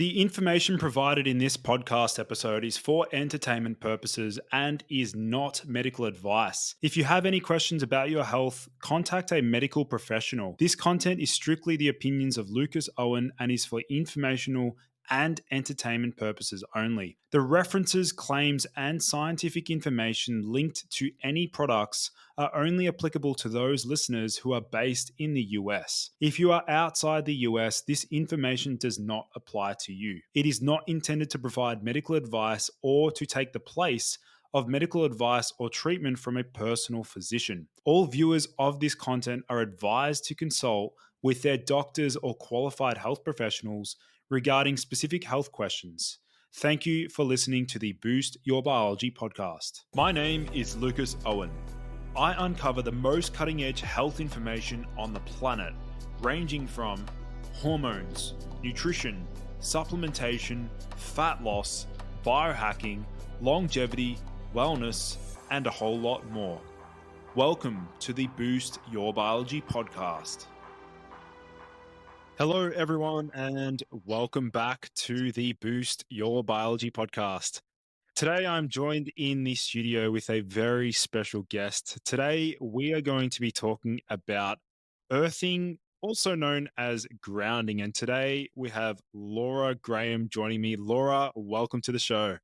The information provided in this podcast episode is for entertainment purposes and is not medical advice. If you have any questions about your health, contact a medical professional. This content is strictly the opinions of Lucas Owen and is for informational and entertainment purposes only. The references, claims, and scientific information linked to any products are only applicable to those listeners who are based in the US. If you are outside the US, this information does not apply to you. It is not intended to provide medical advice or to take the place of medical advice or treatment from a personal physician. All viewers of this content are advised to consult with their doctors or qualified health professionals regarding specific health questions. Thank you for listening to the Boost Your Biology podcast. My name is Lucas Owen. I uncover the most cutting-edge health information on the planet, ranging from hormones, nutrition, supplementation, fat loss, biohacking, longevity, wellness, and a whole lot more. Welcome to the Boost Your Biology podcast. Hello, everyone, and welcome back to the Boost Your Biology podcast. Today, I'm joined in the studio with a very special guest. Today, we are going to be talking about earthing, also known as grounding. And today, we have Laura Graham joining me. Laura, welcome to the show.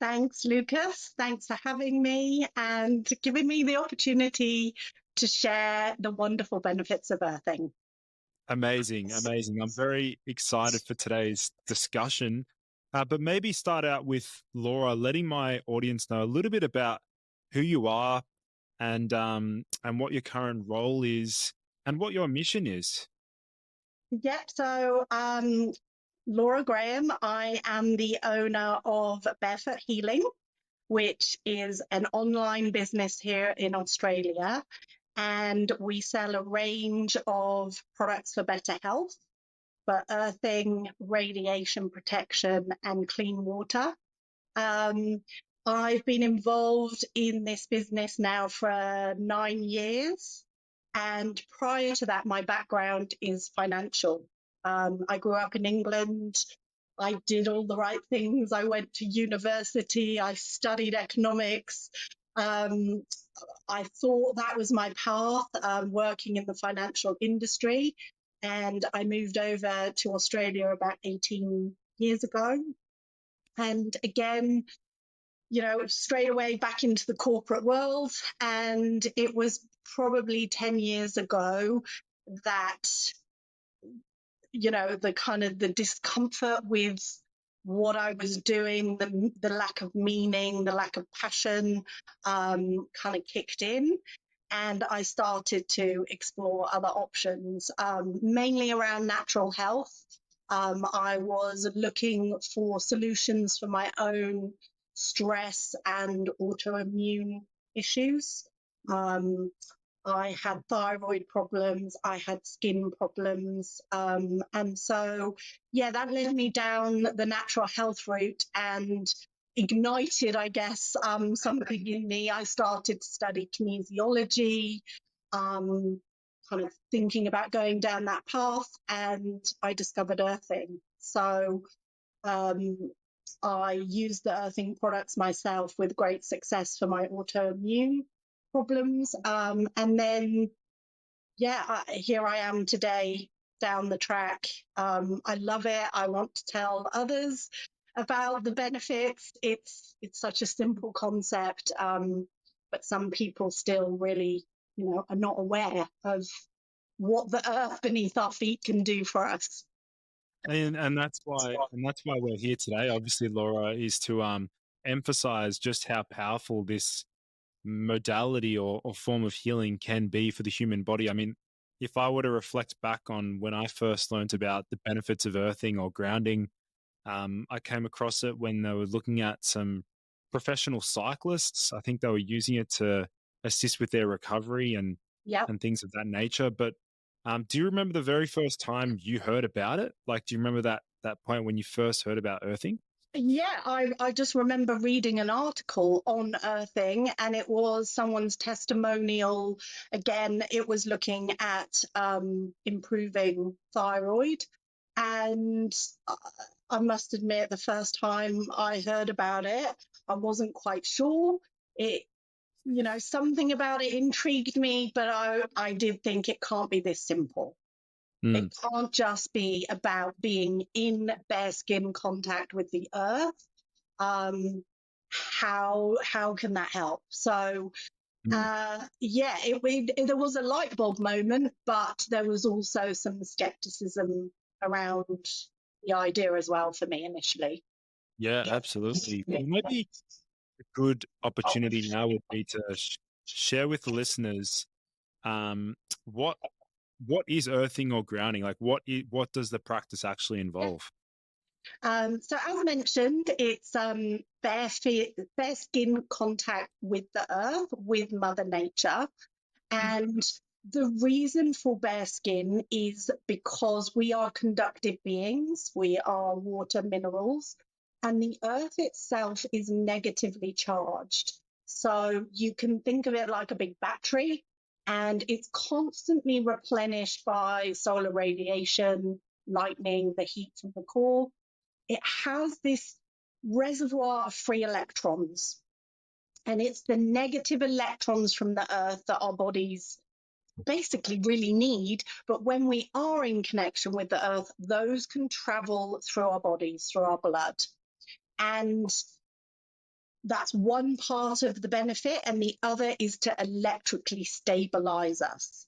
Thanks, Lucas. Thanks for having me and giving me the opportunity to share the wonderful benefits of earthing. Amazing. I'm very excited for today's discussion. But maybe start out with Laura, letting my audience know a little bit about who you are and what your current role is and what your mission is. Yep. So, Laura Graham, I am the owner of Barefoot Healing, which is an online business here in Australia. And we sell a range of products for better health, for earthing, radiation protection, and clean water. I've been involved in this business now for 9 years. And prior to that, my background is financial. I grew up in England. I did all the right things. I went to university. I studied economics. I thought that was my path, working in the financial industry. And I moved over to Australia about 18 years ago. And again, straight away back into the corporate world. And it was probably 10 years ago that, the discomfort with what I was doing, the lack of meaning, the lack of passion, kind of kicked in. And I started to explore other options, mainly around natural health. I was looking for solutions for my own stress and autoimmune issues. I had thyroid problems, I had skin problems. And so, that led me down the natural health route and ignited, I guess, something in me. I started to study kinesiology, kind of thinking about going down that path, and I discovered earthing. So I used the earthing products myself with great success for my autoimmune problems. And then, here I am today down the track. I love it. I want to tell others about the benefits. It's such a simple concept, but some people still really, are not aware of what the earth beneath our feet can do for us. And that's why we're here today, obviously, Laura, is to emphasize just how powerful this modality or form of healing can be for the human body. I mean, if I were to reflect back on when I first learned about the benefits of earthing or grounding, I came across it when they were looking at some professional cyclists. I think they were using it to assist with their recovery and things of that nature. But do you remember the very first time you heard about it? Like, do you remember that point when you first heard about earthing? Yeah, I just remember reading an article on earthing, and it was someone's testimonial. Again, it was looking at improving thyroid. And I must admit, the first time I heard about it, I wasn't quite sure. It, something about it intrigued me, but I did think it can't be this simple. It Mm. can't just be about being in bare skin contact with the earth. How can that help? So there was a light bulb moment, but there was also some skepticism around the idea as well for me initially. Yeah, absolutely. Well, maybe a good opportunity now would be to share with the listeners um, what is earthing or grounding? Like, what does the practice actually involve? So as mentioned, it's bare skin contact with the earth, with Mother Nature. And the reason for bare skin is because we are conductive beings, we are water minerals, and the earth itself is negatively charged. So you can think of it like a big battery, and it's constantly replenished by solar radiation, lightning, the heat from the core. It has this reservoir of free electrons, and it's the negative electrons from the earth that our bodies basically really need. But when we are in connection with the earth, those can travel through our bodies, through our blood. And that's one part of the benefit. And the other is to electrically stabilize us.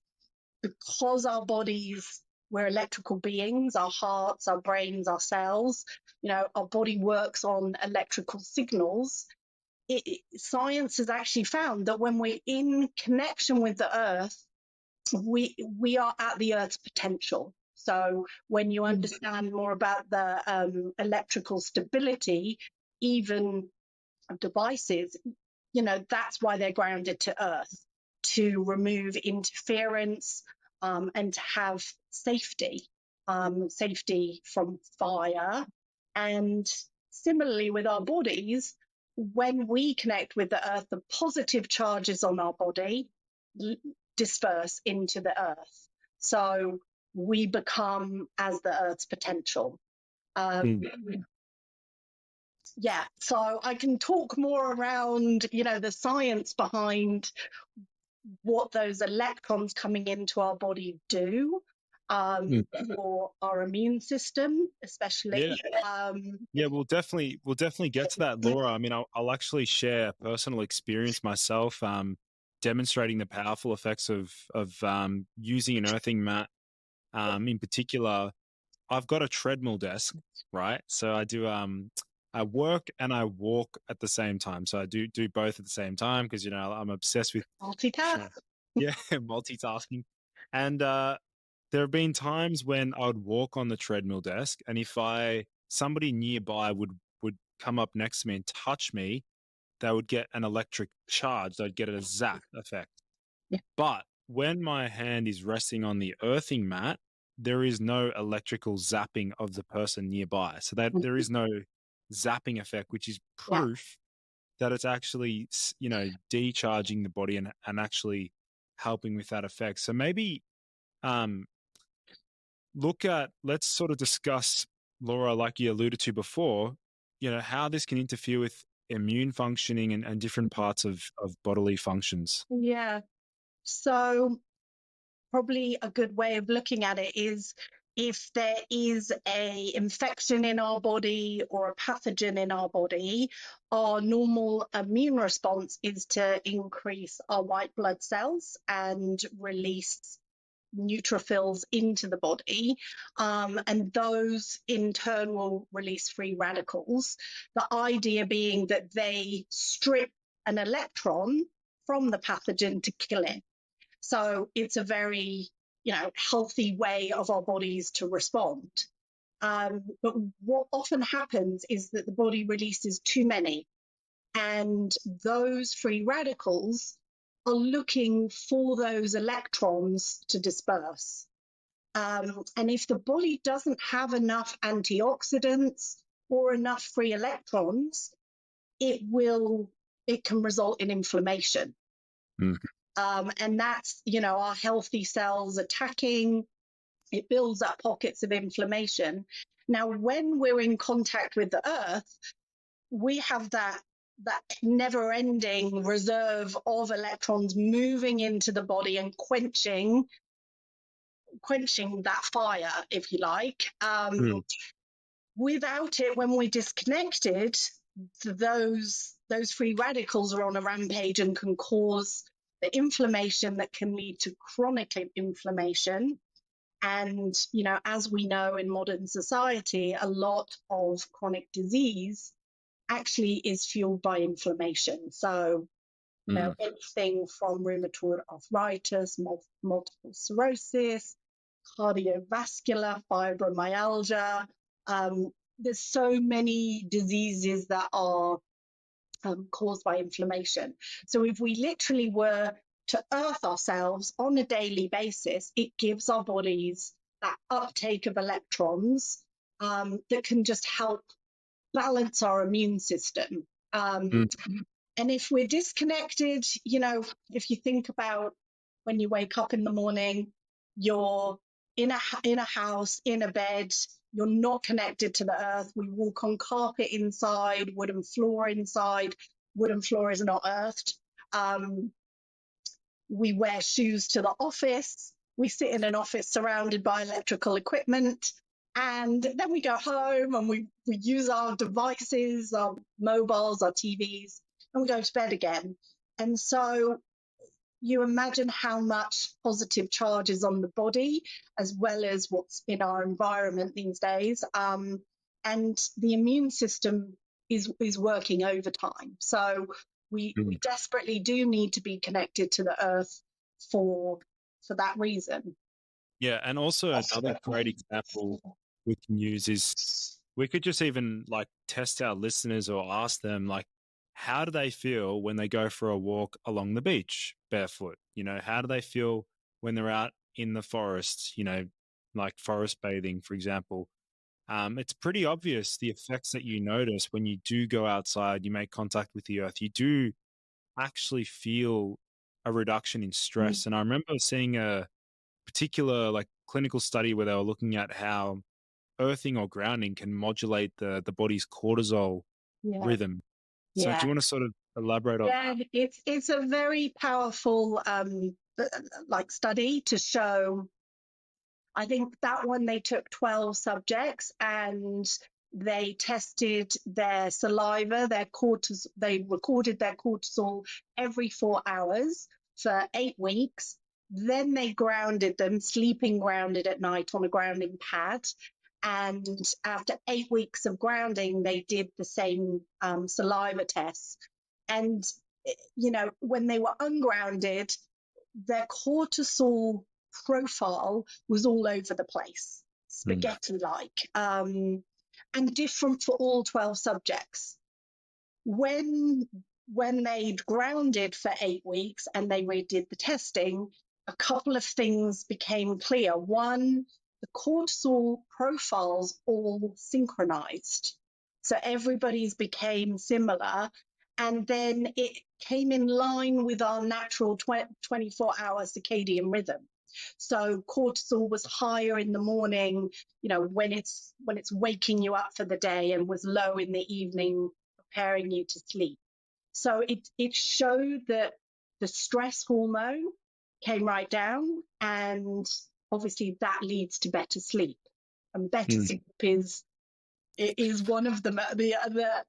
Because our bodies, we're electrical beings, our hearts, our brains, our cells, our body works on electrical signals. Science has actually found that when we're in connection with the earth, we are at the earth's potential. So when you understand more about the electrical stability, even of devices, that's why they're grounded to earth, to remove interference and to have safety from fire. And similarly with our bodies, when we connect with the earth, the positive charges on our body disperse into the earth. So we become as the earth's potential. Yeah, so I can talk more around, the science behind what those electrons coming into our body do for our immune system, especially. Yeah, we'll definitely get to that, Laura. I mean, I'll actually share a personal experience myself, demonstrating the powerful effects of using an earthing mat. In particular, I've got a treadmill desk, right? So I work and I walk at the same time. So I do both at the same time because I'm obsessed with multitask. multitasking. And there have been times when I would walk on the treadmill desk, and if somebody nearby would come up next to me and touch me, they would get an electric charge. They'd get a zap effect. Yeah. But when my hand is resting on the earthing mat, there is no electrical zapping of the person nearby. So that there is no zapping effect, which is proof that it's actually, decharging the body and actually helping with that effect. So maybe let's sort of discuss, Laura, like you alluded to before, how this can interfere with immune functioning and different parts of bodily functions. Yeah. So probably a good way of looking at it is if there is a infection in our body or a pathogen in our body, our normal immune response is to increase our white blood cells and release neutrophils into the body, and those in turn will release free radicals. The idea being that they strip an electron from the pathogen to kill it. So it's a very, healthy way of our bodies to respond. But what often happens is that the body releases too many, and those free radicals are looking for those electrons to disperse. And if the body doesn't have enough antioxidants or enough free electrons, it can result in inflammation. Mm. And that's, our healthy cells attacking it builds up pockets of inflammation. Now, when we're in contact with the earth, we have that never-ending reserve of electrons moving into the body and quenching that fire, if you like. Without it, when we're disconnected, those free radicals are on a rampage and can cause the inflammation that can lead to chronic inflammation. And, as we know in modern society, a lot of chronic disease actually is fueled by inflammation. So, anything from rheumatoid arthritis, multiple sclerosis, cardiovascular, fibromyalgia. There's so many diseases that are caused by inflammation. So if we literally were to earth ourselves on a daily basis, it gives our bodies that uptake of electrons that can just help balance our immune system. And if we're disconnected, if you think about when you wake up in the morning, you're in a house, in a bed, you're not connected to the earth. We walk on carpet inside, wooden floor inside. Wooden floor is not earthed. We wear shoes to the office. We sit in an office surrounded by electrical equipment. And then we go home and we use our devices, our mobiles, our TVs, and we go to bed again. And so you imagine how much positive charge is on the body, as well as what's in our environment these days. And the immune system is working overtime. So we desperately do need to be connected to the earth for that reason. Yeah, and also another great example we can use is we could just even test our listeners or ask them how do they feel when they go for a walk along the beach barefoot? How do they feel when they're out in the forest, like forest bathing, for example? It's pretty obvious the effects that you notice when you do go outside, you make contact with the earth. You do actually feel a reduction in stress. And I remember seeing a particular clinical study where they were looking at how earthing or grounding can modulate the body's cortisol rhythm. So do you want to sort of elaborate on that? Yeah, it's a very powerful study to show. I think that one they took 12 subjects and they tested their saliva, their cortisol. They recorded their cortisol every 4 hours for 8 weeks. Then they grounded them, sleeping grounded at night on a grounding pad. And after 8 weeks of grounding, they did the same saliva tests. And, when they were ungrounded, their cortisol profile was all over the place, spaghetti-like, and different for all 12 subjects. When they'd grounded for 8 weeks and they redid the testing, a couple of things became clear. One, the cortisol profiles all synchronized. So everybody's became similar. And then it came in line with our natural 24-hour circadian rhythm. So cortisol was higher in the morning, when it's waking you up for the day, and was low in the evening, preparing you to sleep. So it showed that the stress hormone came right down, and obviously that leads to better sleep. And better sleep is one of the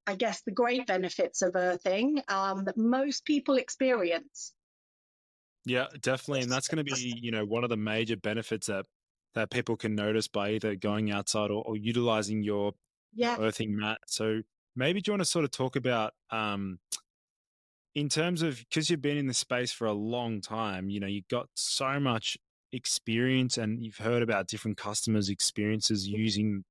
I guess the great benefits of earthing that most people experience. Yeah, definitely. And that's going to be, one of the major benefits that people can notice by either going outside or utilizing your earthing mat. So maybe do you want to sort of talk about in terms of, because you've been in the space for a long time, you've got so much experience and you've heard about different customers' experiences using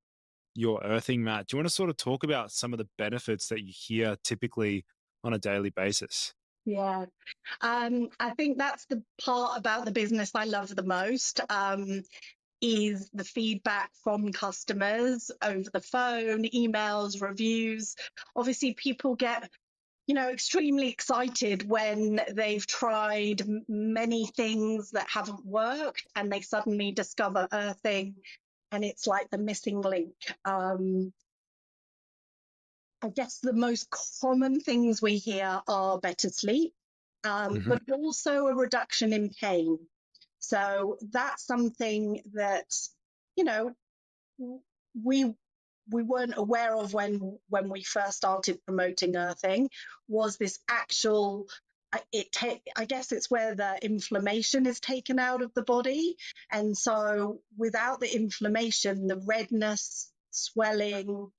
your earthing mat. Do you want to sort of talk about some of the benefits that you hear typically on a daily basis? Yeah, I think that's the part about the business I love the most, is the feedback from customers over the phone, emails, reviews. Obviously, people get extremely excited when they've tried many things that haven't worked and they suddenly discover earthing and it's like the missing link. I guess the most common things we hear are better sleep, but also a reduction in pain. So that's something that, you know, we weren't aware of when we first started promoting earthing, was this actual, I guess it's where the inflammation is taken out of the body. And so without the inflammation, the redness, swelling,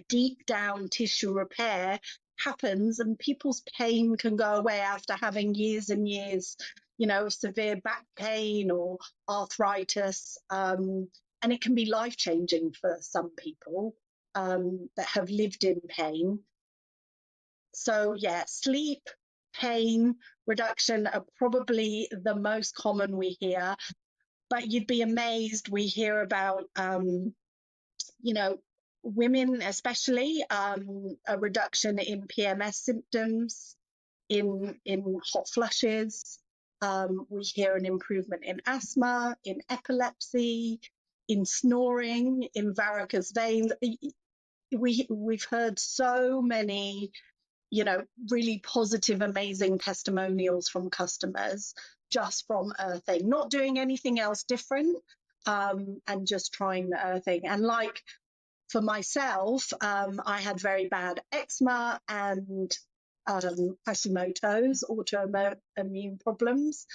deep down tissue repair happens, and people's pain can go away after having years and years, of severe back pain or arthritis. And it can be life-changing for some people that have lived in pain. So yeah, sleep, pain reduction are probably the most common we hear. But you'd be amazed, we hear about women especially, a reduction in PMS symptoms, in hot flushes. We hear an improvement in asthma, in epilepsy, in snoring, in varicose veins. We've heard so many, really positive, amazing testimonials from customers just from earthing, not doing anything else different, and just trying the earthing. And like for myself, I had very bad eczema and Hashimoto's, autoimmune problems,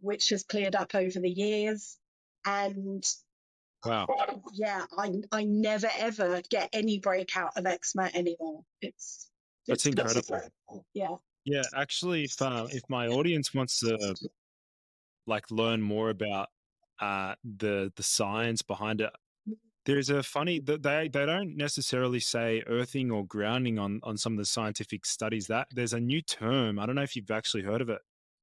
which has cleared up over the years. And Wow. yeah, I never ever get any breakout of eczema anymore. That's incredible. Yeah. Yeah, actually, if my audience wants to learn more about the science behind it, there's a funny that they don't necessarily say earthing or grounding on some of the scientific studies. That there's a new term. I don't know if you've actually heard of it,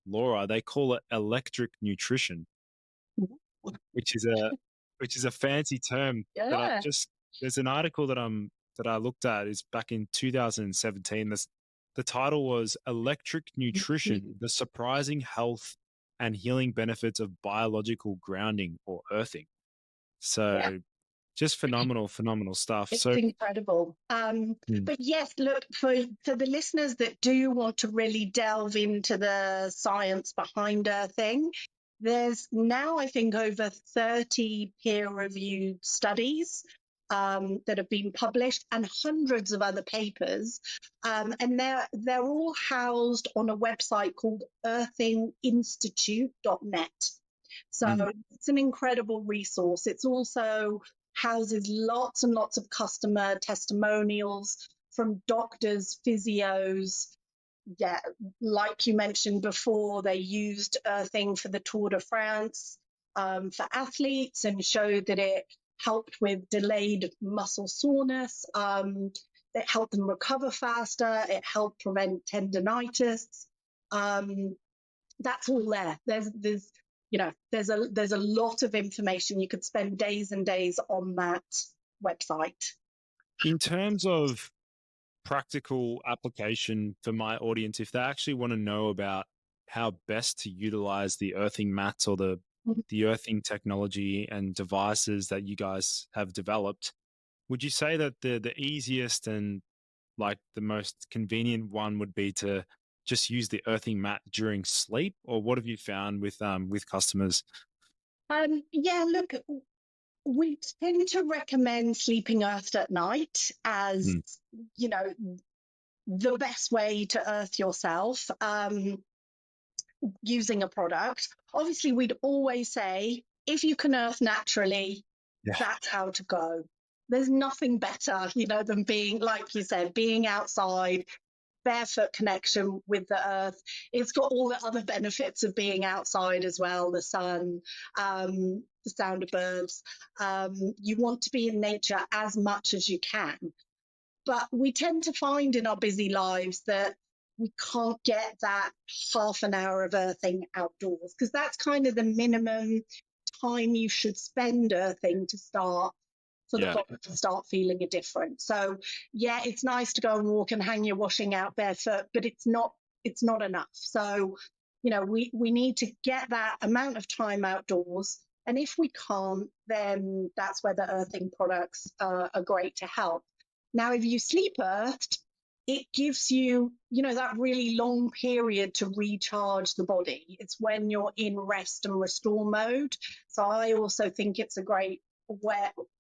Laura. They call it electric nutrition, which is a fancy term. Yeah. There's an article that I looked at is back in 2017. The title was Electric Nutrition: The Surprising Health and Healing Benefits of Biological Grounding or Earthing. So just phenomenal stuff. It's so incredible. But yes, look, for the listeners that do want to really delve into the science behind earthing, there's now, I think, over 30 peer-reviewed studies that have been published and hundreds of other papers. And they're all housed on a website called earthinginstitute.net. So it's an incredible resource. It's also houses lots and lots of customer testimonials from doctors, physios. Yeah, like you mentioned before, they used earthing for the Tour de France for athletes and showed that it helped with delayed muscle soreness. It helped them recover faster. It helped prevent tendinitis. That's all there. There's a lot of information. You could spend days and days on that website. In terms of practical application for my audience, if they actually want to know about how best to utilize the earthing mats or the earthing technology and devices that you guys have developed, would you say that the easiest and the most convenient one would be to just use the earthing mat during sleep? Or what have you found with customers? Yeah, look, we tend to recommend sleeping earthed at night as, the best way to earth yourself using a product. Obviously, we'd always say, if you can earth naturally, that's how to go. There's nothing better, than being, like you said, being outside, barefoot connection with the earth. It's got all the other benefits of being outside as well, the sun, the sound of birds. You want to be in nature as much as you can. But we tend to find in our busy lives that we can't get that half an hour of earthing outdoors, because that's kind of the minimum time you should spend earthing to start for the Yeah. body to start feeling a difference. So yeah, it's nice to go and walk and hang your washing out barefoot, but it's not enough. So, we need to get that amount of time outdoors. And if we can't, then that's where the earthing products are great to help. Now, if you sleep earthed, it gives you, that really long period to recharge the body. It's when you're in rest and restore mode. So I also think it's a great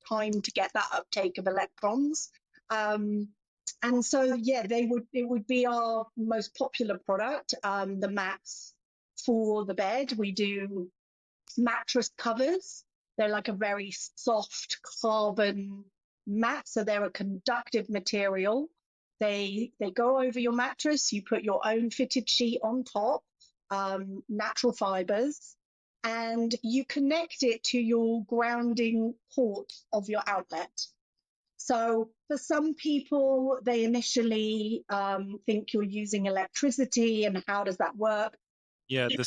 time to get that uptake of electrons. And so, yeah, it would be our most popular product, the mats for the bed. We do mattress covers. They're like a very soft carbon mat, so they're a conductive material. They go over your mattress. You put your own fitted sheet on top, natural fibers, and you connect it to your grounding port of your outlet. So for some people, they initially think you're using electricity, and how does that work? Yeah, the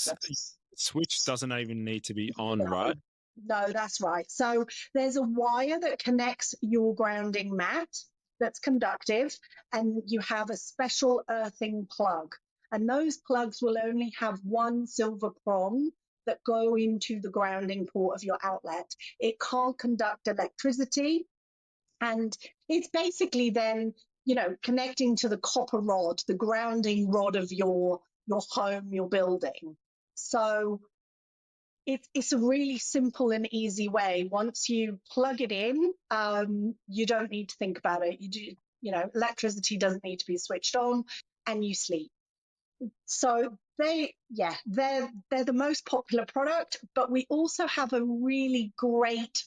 switch doesn't even need to be on, right? No, that's right. So there's a wire that connects your grounding mat that's conductive, and you have a special earthing plug. And those plugs will only have one silver prong that go into the grounding port of your outlet. It can't conduct electricity. And it's basically then, connecting to the copper rod, the grounding rod of your home, your building. So it's a really simple and easy way. Once you plug it in, you don't need to think about it. Electricity doesn't need to be switched on, and you sleep. So they're the most popular product, but we also have a really great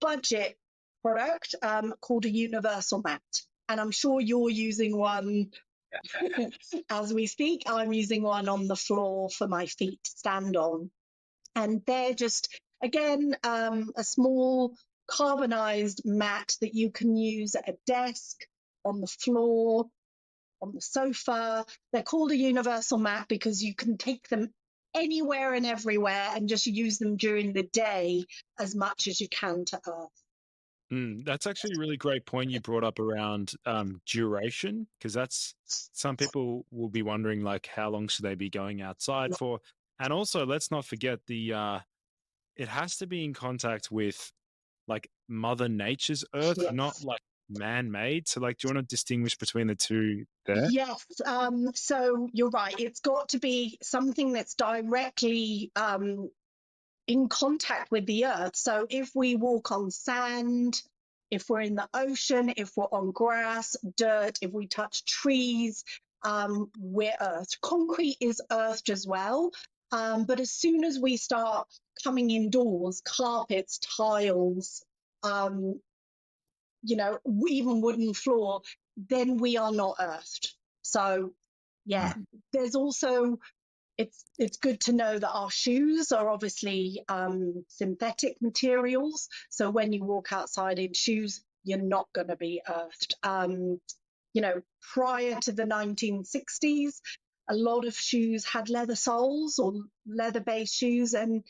budget product called a universal mat. And I'm sure you're using one as we speak. I'm using one on the floor for my feet to stand on. And they're just, again, a small carbonized mat that you can use at a desk, on the floor, on the sofa. They're called a universal mat because you can take them anywhere and everywhere and just use them during the day as much as you can to earth. That's actually a really great point you brought up around duration, because that's some people will be wondering, like, how long should they be going outside for? And also, let's not forget it has to be in contact with like Mother Nature's earth, not like man-made. So, like, do you want to distinguish between the two there? Yes. So you're right. It's got to be something that's directly in contact with the earth. So if we walk on sand, if we're in the ocean, if we're on grass, dirt, if we touch trees, we're earthed. Concrete is earthed as well. But as soon as we start coming indoors, carpets, tiles, even wooden floor, then we are not earthed. So yeah, there's also, it's good to know that our shoes are obviously synthetic materials. So when you walk outside in shoes, you're not going to be earthed. Prior to the 1960s, a lot of shoes had leather soles or leather-based shoes, and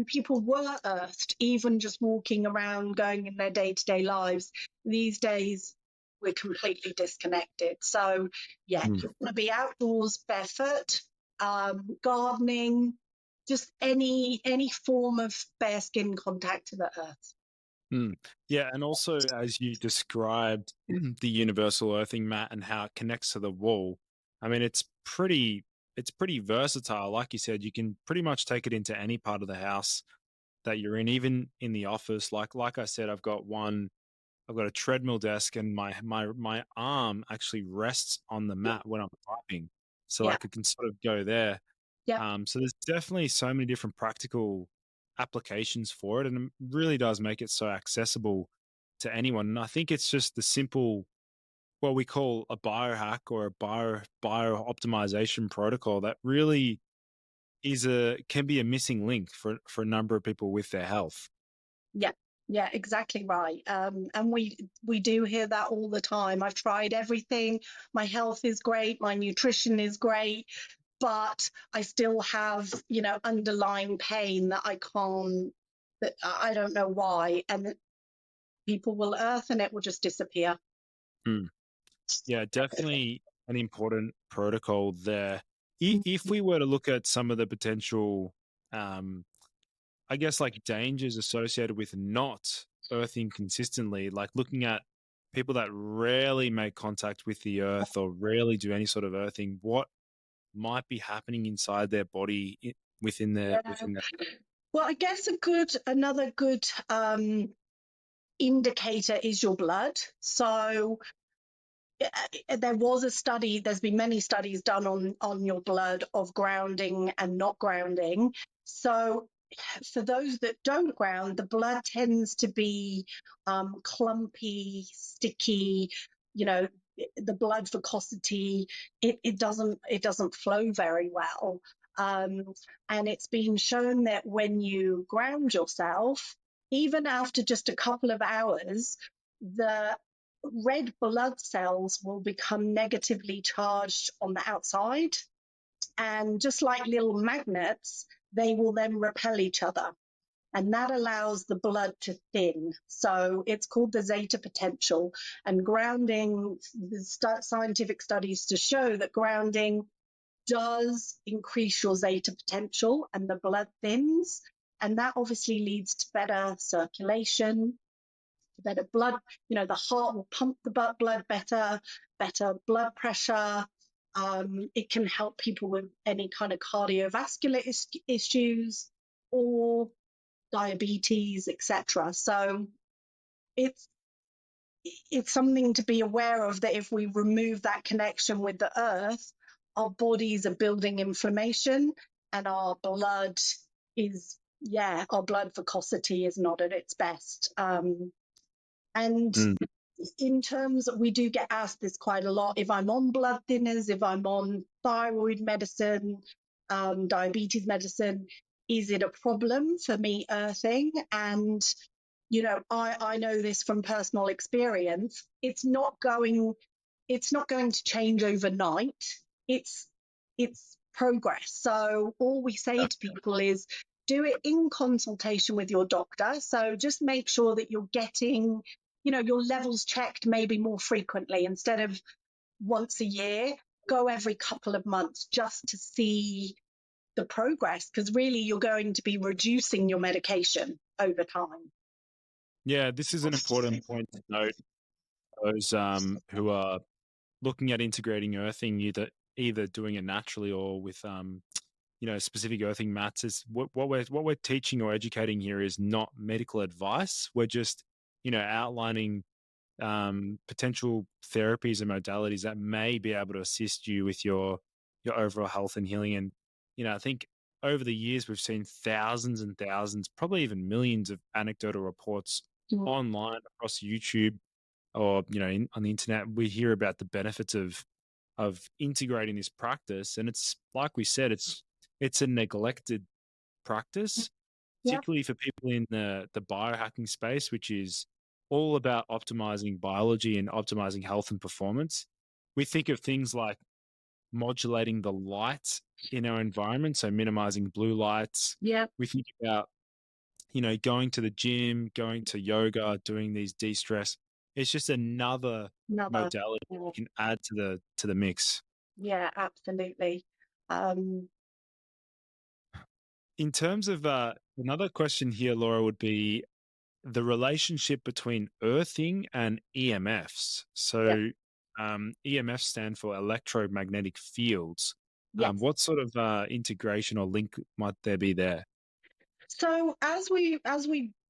people were earthed, even just walking around, going in their day-to-day lives. These days, we're completely disconnected. So, yeah, you want to be outdoors barefoot, gardening, just any form of bare skin contact to the earth. Yeah, and also as you described the universal earthing mat and how it connects to the wall, I mean it's pretty versatile. Like you said, you can pretty much take it into any part of the house that you're in, even in the office. Like I said, I've got a treadmill desk, and my arm actually rests on the mat when I'm typing. So like it can sort of go there. Yeah. So there's definitely so many different practical applications for it, and it really does make it so accessible to anyone. And I think it's just the simple, what we call a biohack or a bio optimization protocol that really can be a missing link for a number of people with their health. Yeah, exactly right. And we do hear that all the time. I've tried everything. My health is great. My nutrition is great. But I still have, underlying pain that I don't know why. And People will earth and it will just disappear. Mm. Yeah, definitely an important protocol there. If we were to look at some of the potential, I guess, like dangers associated with not earthing consistently, like looking at people that rarely make contact with the earth or rarely do any sort of earthing, what might be happening inside their body within their. Well, I guess another good indicator is your blood. So there was a study, there's been many studies done on your blood of grounding and not grounding. So for those that don't ground, the blood tends to be clumpy, sticky, you know, the blood viscosity, it doesn't flow very well. And it's been shown that when you ground yourself, even after just a couple of hours, the red blood cells will become negatively charged on the outside. And just like little magnets, they will then repel each other. And that allows the blood to thin. So it's called the zeta potential. And grounding, the scientific studies to show that grounding does increase your zeta potential and the blood thins. And that obviously leads to better circulation, better blood, the heart will pump the blood better blood pressure. It can help people with any kind of cardiovascular issues or diabetes, etc. So it's something to be aware of, that if we remove that connection with the earth, our bodies are building inflammation and our blood viscosity is not at its best. And in terms, we do get asked this quite a lot, if I'm on blood thinners, if I'm on thyroid medicine, diabetes medicine, is it a problem for me earthing? And, I know this from personal experience. It's not going to change overnight. It's progress. So all we say to people is do it in consultation with your doctor. So just make sure that you're getting your levels checked maybe more frequently. Instead of once a year, go every couple of months just to see the progress, because really you're going to be reducing your medication over time. Yeah, this is an important point to note. Those who are looking at integrating earthing, either doing it naturally or with specific earthing mats, is what we're teaching or educating here is not medical advice. We're just outlining potential therapies and modalities that may be able to assist you with your overall health and healing. And I think over the years we've seen thousands and thousands, probably even millions of anecdotal reports online across YouTube or on the internet. We hear about the benefits of integrating this practice, and it's like we said, it's a neglected practice, particularly for people in the biohacking space, which is all about optimizing biology and optimizing health and performance. We think of things like modulating the light in our environment, so minimizing blue lights. Yeah. We think about, going to the gym, going to yoga, doing these de-stress. It's just another modality you can add to the mix. Yeah, absolutely. In terms of another question here, Laura, would be the relationship between earthing and EMFs. So EMFs stand for electromagnetic fields. Yes. What sort of integration or link might there be there? So as we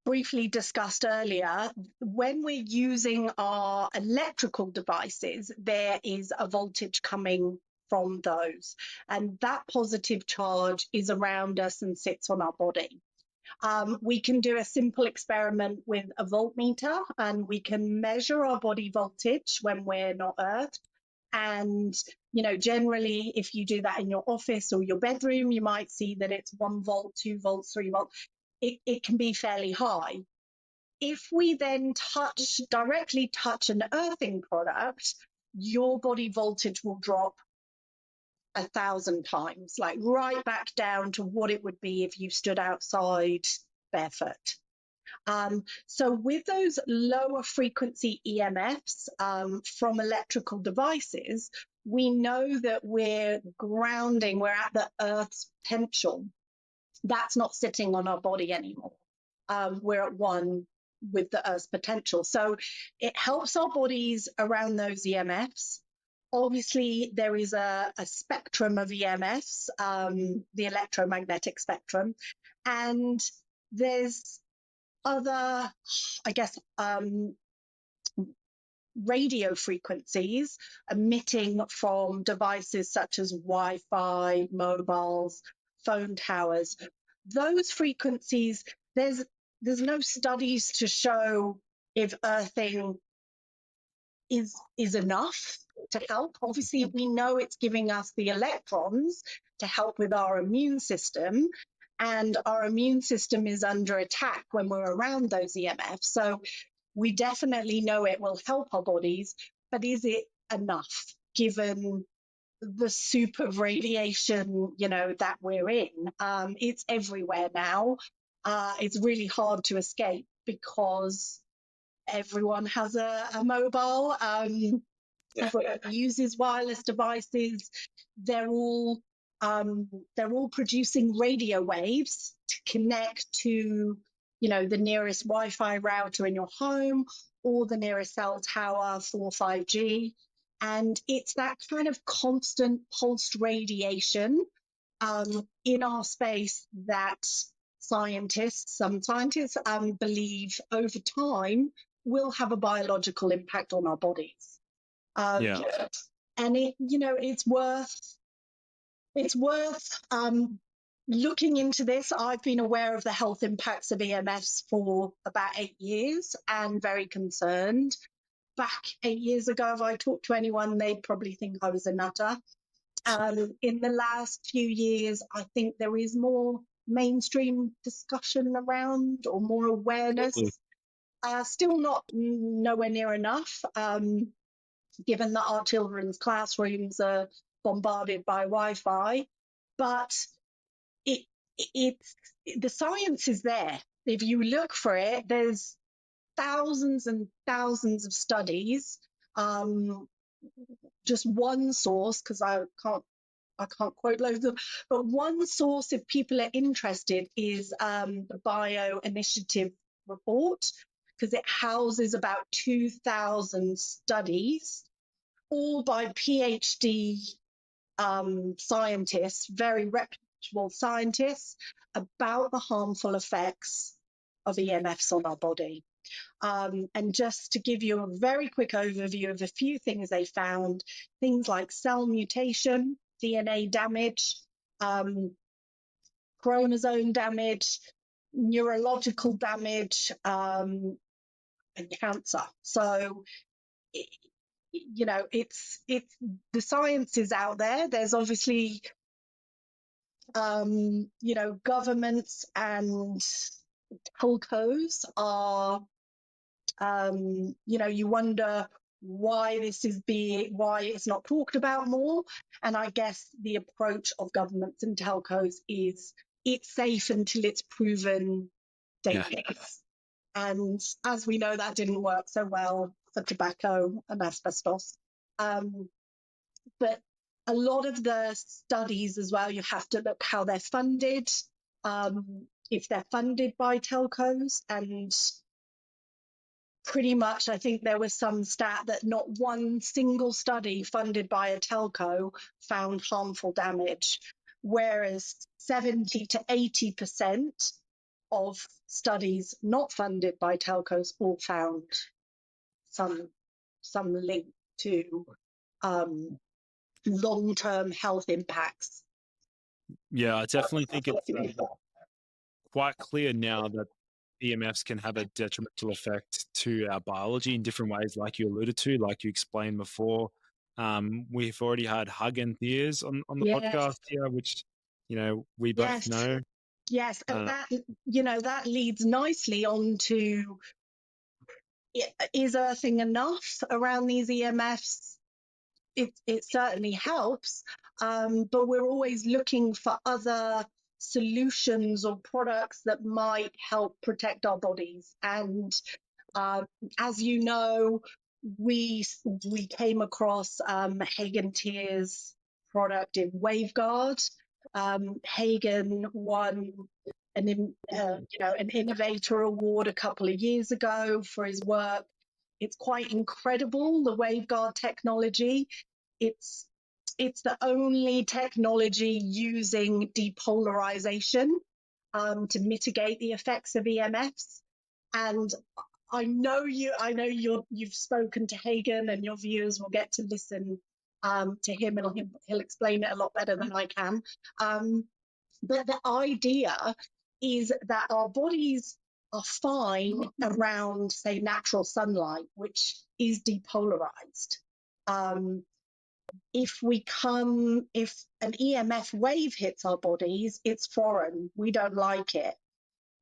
briefly discussed earlier, when we're using our electrical devices, there is a voltage coming from those, and that positive charge is around us and sits on our body. We can do a simple experiment with a voltmeter, and we can measure our body voltage when we're not earthed. And, generally, if you do that in your office or your bedroom, you might see that it's 1 volt, 2 volts, 3 volts. It can be fairly high. If we then directly touch an earthing product, your body voltage will drop 1,000 times, like right back down to what it would be if you stood outside barefoot. So with those lower frequency EMFs from electrical devices, we know that we're grounding, we're at the Earth's potential. That's not sitting on our body anymore. We're at one with the Earth's potential. So it helps our bodies around those EMFs. Obviously, there is a spectrum of EMFs, the electromagnetic spectrum, and there's other, I guess, radio frequencies emitting from devices such as Wi-Fi, mobiles, phone towers. Those frequencies, there's no studies to show if earthing is enough to help. Obviously, we know it's giving us the electrons to help with our immune system, and our immune system is under attack when we're around those EMFs. So we definitely know it will help our bodies, but is it enough given the soup of radiation, that we're in? It's everywhere now. It's really hard to escape because everyone has a mobile, everyone uses wireless devices. They're all producing radio waves to connect to, the nearest Wi-Fi router in your home or the nearest cell tower for 5G. And it's that kind of constant pulsed radiation in our space that some scientists believe over time will have a biological impact on our bodies. And it's worth looking into this. I've been aware of the health impacts of EMFs for about 8 years and very concerned. Back 8 years ago, if I talked to anyone, they'd probably think I was a nutter. In the last few years, I think there is more mainstream discussion around, or more awareness. Still nowhere near enough, given that our children's classrooms are bombarded by Wi-Fi. But the science is there. If you look for it, there's thousands and thousands of studies. Just one source, because I can't quote loads of, but one source, if people are interested, is the Bio Initiative report, because it houses about 2,000 studies, all by PhD scientists, very reputable scientists, about the harmful effects of EMFs on our body. And just to give you a very quick overview of a few things they found, things like cell mutation, DNA damage, chromosome damage, neurological damage, and cancer. So, it's the science is out there. There's obviously, governments and telcos are, you wonder why why it's not talked about more. And I guess the approach of governments and telcos is it's safe until it's proven dangerous. And as we know, that didn't work so well for tobacco and asbestos. But a lot of the studies as well, you have to look how they're funded, if they're funded by telcos. And pretty much, I think there was some stat that not one single study funded by a telco found harmful damage, whereas 70 to 80% of studies not funded by telcos all found some link to long-term health impacts. Yeah, I definitely think it's quite clear now that EMFs can have a detrimental effect to our biology in different ways, like you alluded to, like you explained before. We've already had Hug and Tears on the podcast here, which, we both know. Yes, and that leads nicely on to, is earthing enough around these EMFs? It certainly helps, but we're always looking for other solutions or products that might help protect our bodies. And as you know, we came across Hagen Tier's product in Waveguard. Hagen won an innovator award a couple of years ago for his work. It's quite incredible, the Waveguard technology. It's the only technology using depolarization to mitigate the effects of EMFs. And I know you've spoken to Hagen, and your viewers will get to listen to him, and he'll explain it a lot better than I can. But the idea is that our bodies are fine around, say, natural sunlight, which is depolarized. If an EMF wave hits our bodies, it's foreign. We don't like it.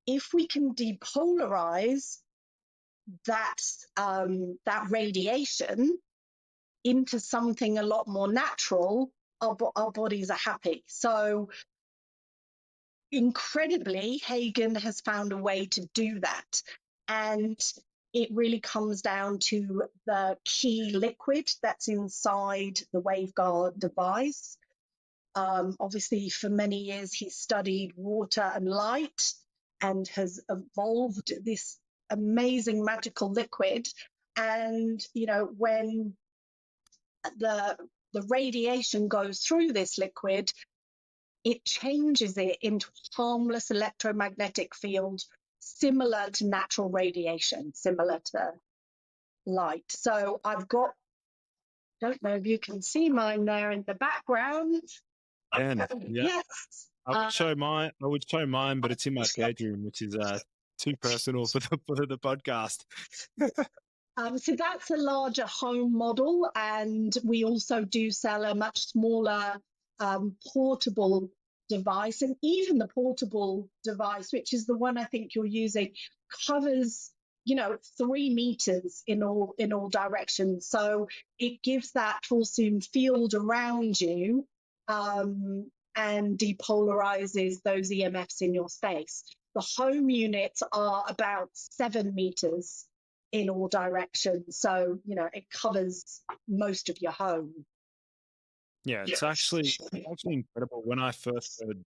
If we can depolarize that radiation into something a lot more natural, our bodies are happy. So incredibly, Hagen has found a way to do that. And it really comes down to the key liquid that's inside the Waveguard device. Obviously, for many years, he studied water and light and has evolved this amazing magical liquid. And, when the radiation goes through this liquid, it changes it into a harmless electromagnetic field similar to natural radiation, similar to light. So don't know if you can see mine there in the background. And yeah, Yes. I would show mine, but it's in my bedroom, which is too personal for the podcast. So that's a larger home model, and we also do sell a much smaller portable device. And even the portable device, which is the one I think you're using, covers 3 meters in all directions. So it gives that pulsing field around you and depolarizes those EMFs in your space. The home units are about 7 meters in all directions. So, it covers most of your home. Yeah, it's actually incredible. When I first heard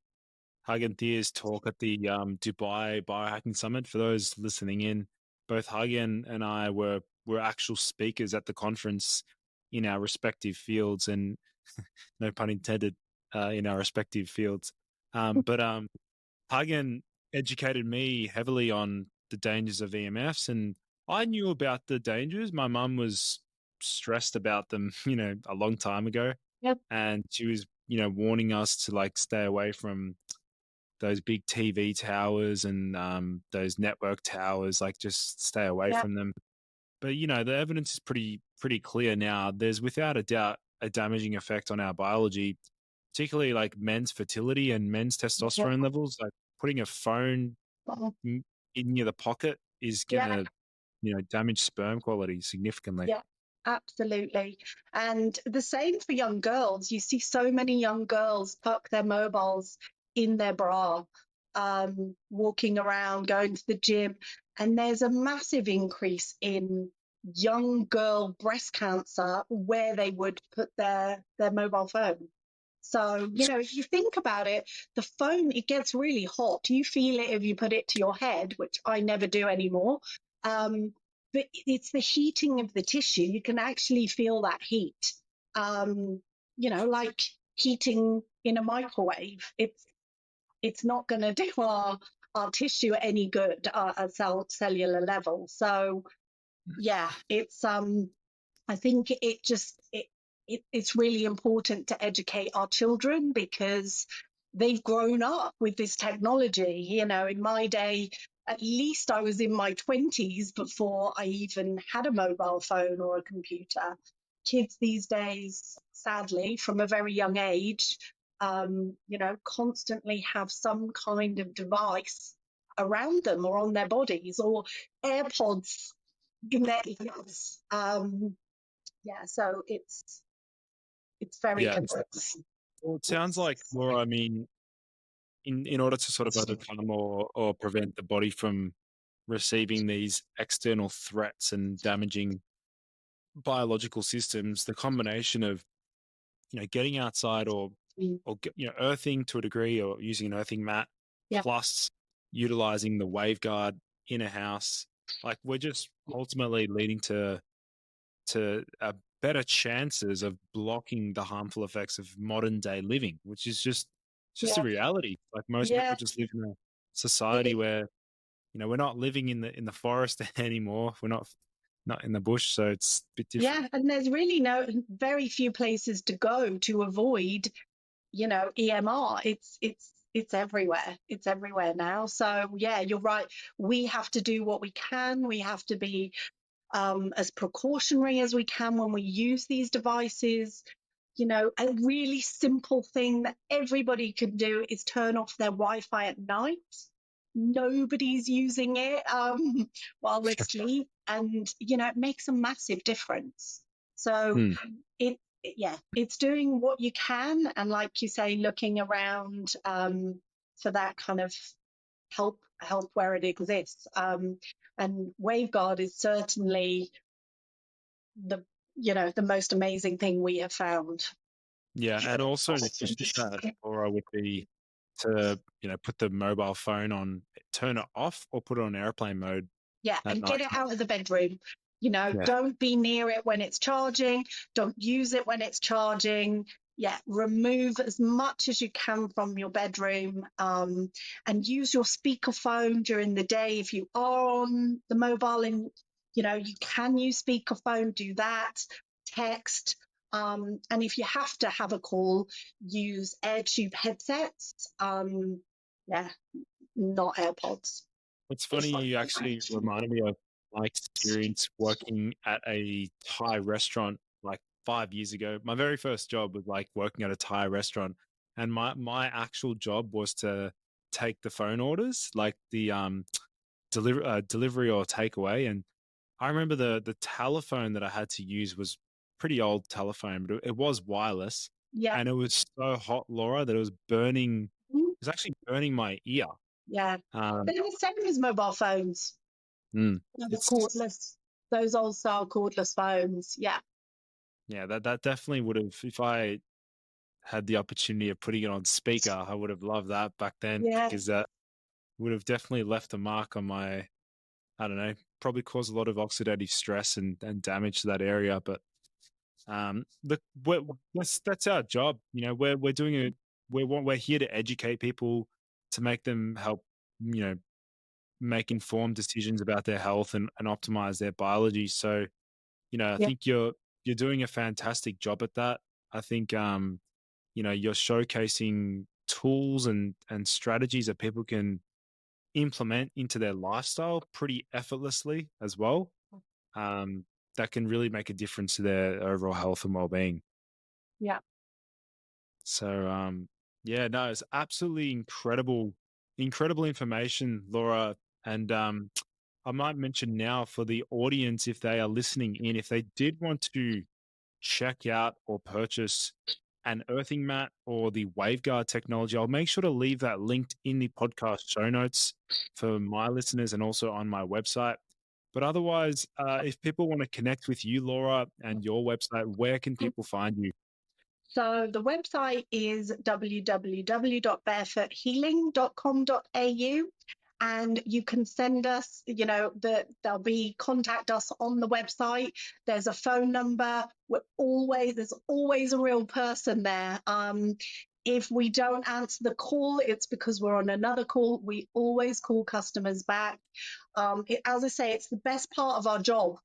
Hagen Thier's talk at the Dubai Biohacking Summit, for those listening in, both Hagen and I were actual speakers at the conference in our respective fields, and no pun intended, in our respective fields. But Hagen educated me heavily on the dangers of EMFs, and I knew about the dangers. My mum was stressed about them, a long time ago. Yep. And she was, warning us to stay away from those big TV towers and those network towers, just stay away from them. But, the evidence is pretty clear now. There's without a doubt a damaging effect on our biology, particularly men's fertility and men's testosterone levels. Putting a phone in near the pocket is going to, damage sperm quality significantly. Yeah, absolutely. And the same for young girls. You see so many young girls tuck their mobiles in their bra, walking around, going to the gym. And there's a massive increase in young girl breast cancer where they would put their mobile phone. So, if you think about it, the phone, it gets really hot. You feel it if you put it to your head, which I never do anymore. But it's the heating of the tissue. You can actually feel that heat, like heating in a microwave. It's not going to do our tissue any good at cellular level. So, yeah, it's I think it's really important to educate our children because they've grown up with this technology. In my day, at least I was in my 20s before I even had a mobile phone or a computer. Kids these days, sadly, from a very young age, constantly have some kind of device around them or on their bodies or AirPods in their ears. So it's very concerning. Well, it sounds like, Laura, in in order to sort of overcome or prevent the body from receiving these external threats and damaging biological systems, the combination of getting outside or earthing to a degree or using an earthing mat Yeah. plus utilizing the Waveguard in a house, like we're just ultimately leading to better chances of blocking the harmful effects of modern day living, which is just it's just a Yeah. reality. Like most people Yeah. just live in a society where we're not living in the forest anymore. We're not in the bush, so it's a bit different. Yeah. And there's really very few places to go to avoid, EMR. It's everywhere. It's everywhere now. So yeah, you're right. We have to do what we can. We have to be as precautionary as we can when we use these devices. A really simple thing that everybody can do is turn off their Wi-Fi at night. Nobody's using it while they sleep, and it makes a massive difference. So Hmm. it's doing what you can, and like you say, looking around for that kind of help where it exists. And Waveguard is certainly the the most amazing thing we have found. Yeah, and also an addition to that, Laura, would be to put the mobile phone on, turn it off, or put it on airplane mode Yeah, at and night get it time. out of the bedroom. Yeah, Don't be near it when it's charging. Don't use it when it's charging. Yeah, remove as much as you can from your bedroom, and use your speakerphone during the day if you are on the mobile. And you can use speakerphone. Do that. Text. And if you have to have a call, use AirTube headsets. Yeah, not AirPods. it's funny you actually reminded me of my experience working at a Thai restaurant like 5 years ago. My very first job was like working at a Thai restaurant, and my actual job was to take the phone orders, like the delivery or takeaway. And I remember the telephone that I had to use was pretty old telephone, but it was wireless, Yeah. and it was so hot, Laura, that it was burning. It was actually burning my ear. Yeah. Um, They're the same as mobile phones. mm, The it's cordless, those old style cordless phones. Yeah. Yeah, that definitely would have. If I had the opportunity of putting it on speaker, I would have loved that back then Yeah. because that would have definitely left a mark on my. I don't know, probably caused a lot of oxidative stress and damage to that area. But look, that's our job. We're doing it. We're here to educate people, to make them help. You know, make informed decisions about their health and optimize their biology. So, I Yeah. think you're doing a fantastic job at that. I think you're showcasing tools and strategies that people can implement into their lifestyle pretty effortlessly as well. That can really make a difference to their overall health and well-being. Yeah. So yeah, no, it's absolutely incredible information, Laura. And I might mention now for the audience, if they are listening in, if they did want to check out or purchase an earthing mat or the Waveguard technology, I'll make sure to leave that linked in the podcast show notes for my listeners and also on my website. But otherwise, if people want to connect with you, Laura, and your website, where can people find you? So the website is www.barefoothealing.com.au. And you can send us, there'll be contact us on the website. There's a phone number. There's always a real person there. If we don't answer the call, it's because we're on another call. We always call customers back. As I say, it's the best part of our job,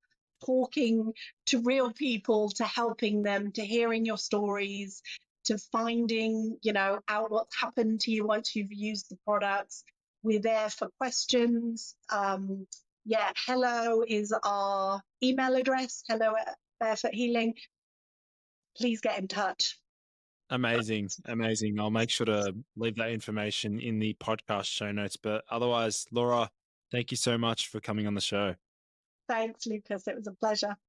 talking to real people, to helping them, to hearing your stories, to finding, out what's happened to you once you've used the products. We're there for questions. Hello is our email address, hello at Barefoot Healing. Please get in touch. Amazing. Amazing. I'll make sure to leave that information in the podcast show notes. But otherwise, Laura, thank you so much for coming on the show. Thanks, Lucas. It was a pleasure.